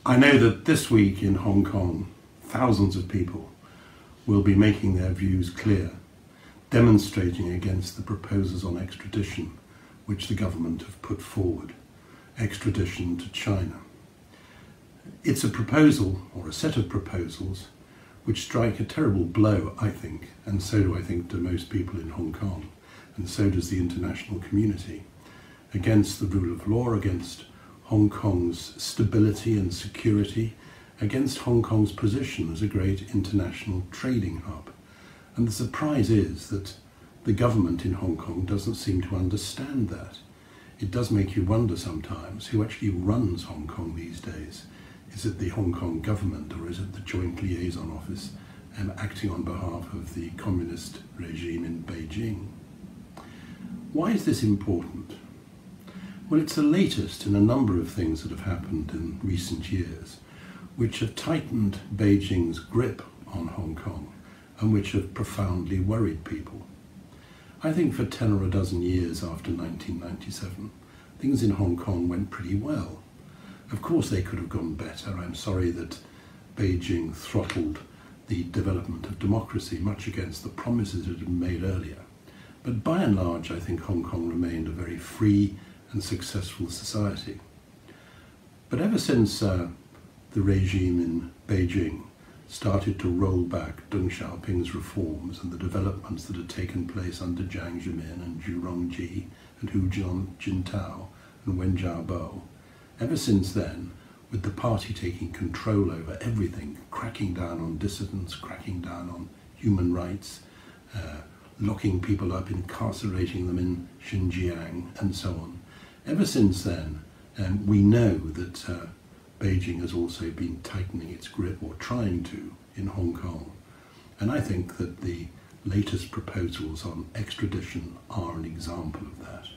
I know that this week in Hong Kong, thousands of people will be making their views clear, demonstrating against the proposals on extradition which the government have put forward, extradition to China. It's a proposal, or a set of proposals, which strike a terrible blow, I think, and so do I think to most people in Hong Kong, and so does the international community, against the rule of law, against Hong Kong's stability and security, against Hong Kong's position as a great international trading hub. And the surprise is that the government in Hong Kong doesn't seem to understand that. It does make you wonder sometimes who actually runs Hong Kong these days. Is it the Hong Kong government, or is it the Joint Liaison Office acting on behalf of the communist regime in Beijing? Why is this important? Well, it's the latest in a number of things that have happened in recent years, which have tightened Beijing's grip on Hong Kong and which have profoundly worried people. I think for 10 or a dozen years after 1997, things in Hong Kong went pretty well. Of course they could have gone better. I'm sorry that Beijing throttled the development of democracy, much against the promises it had made earlier. But by and large, I think Hong Kong remained a very free and successful society. But ever since the regime in Beijing started to roll back Deng Xiaoping's reforms and the developments that had taken place under Jiang Zemin and Zhu Rongji and Hu Jintao and Wen Jiabao, ever since then, with the party taking control over everything, cracking down on dissidents, cracking down on human rights, locking people up, incarcerating them in Xinjiang, and so on. Ever since then, we know that Beijing has also been tightening its grip, or trying to, in Hong Kong. And I think that the latest proposals on extradition are an example of that.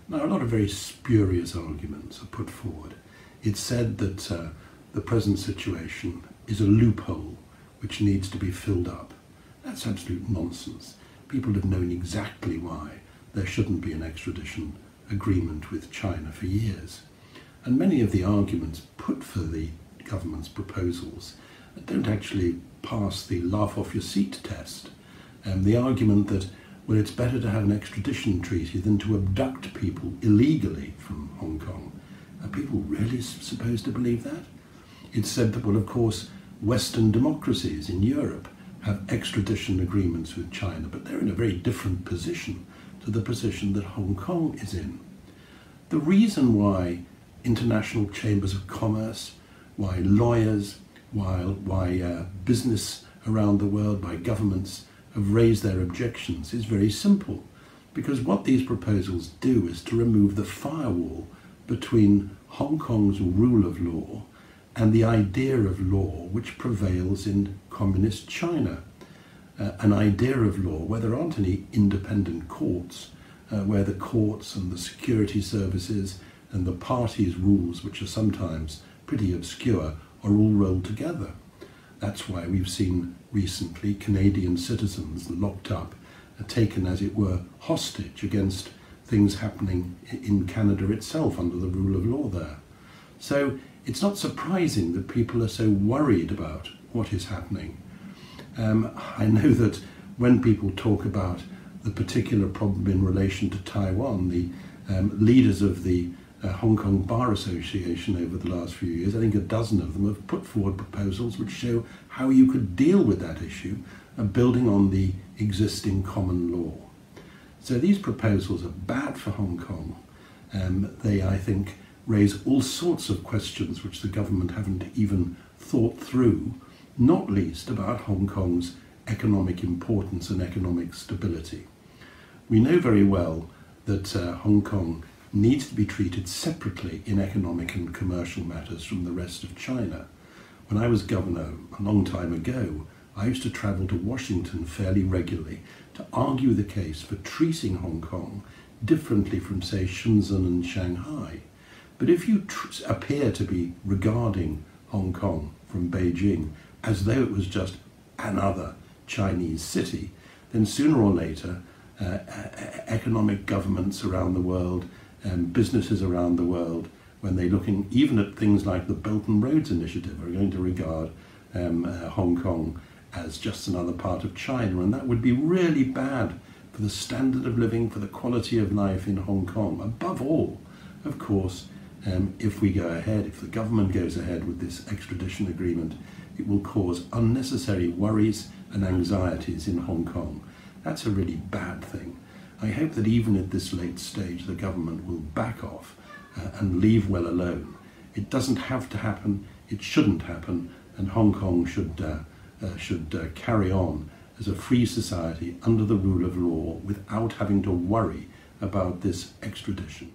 Now, a lot of very spurious arguments are put forward. It's said that the present situation is a loophole which needs to be filled up. That's absolute nonsense. People have known exactly why there shouldn't be an extradition agreement with China for years. And many of the arguments put for the government's proposals don't actually pass the laugh-off-your-seat test. The argument that, well, it's better to have an extradition treaty than to abduct people illegally from Hong Kong. Are people really supposed to believe that? It's said that, well, of course, Western democracies in Europe have extradition agreements with China, but they're in a very different position to the position that Hong Kong is in. The reason why international chambers of commerce, why lawyers, why business around the world, why governments have raised their objections is very simple. Because what these proposals do is to remove the firewall between Hong Kong's rule of law and the idea of law which prevails in communist China. An idea of law where there aren't any independent courts, where the courts and the security services and the parties' rules, which are sometimes pretty obscure, are all rolled together. That's why we've seen recently Canadian citizens locked up, taken as it were hostage against things happening in Canada itself under the rule of law there. So it's not surprising that people are so worried about what is happening. I know that when people talk about the particular problem in relation to Taiwan, the leaders of the Hong Kong Bar Association over the last few years, I think a dozen of them have put forward proposals which show how you could deal with that issue, building on the existing common law. So these proposals are bad for Hong Kong. They, I think, raise all sorts of questions which the government haven't even thought through, not least about Hong Kong's economic importance and economic stability. We know very well that Hong Kong needs to be treated separately in economic and commercial matters from the rest of China. When I was governor a long time ago, I used to travel to Washington fairly regularly to argue the case for treating Hong Kong differently from, say, Shenzhen and Shanghai. But if you appear to be regarding Hong Kong from Beijing as though it was just another Chinese city, then sooner or later economic governments around the world and businesses around the world when they're looking even at things like the Belt and Roads Initiative, are going to regard Hong Kong as just another part of China, and that would be really bad for the standard of living, for the quality of life in Hong Kong. Above all, of course, if we go ahead, if the government goes ahead with this extradition agreement, it will cause unnecessary worries and anxieties in Hong Kong. That's a really bad thing. I hope that even at this late stage, the government will back off and leave well alone. It doesn't have to happen, it shouldn't happen, and Hong Kong should carry on as a free society under the rule of law without having to worry about this extradition.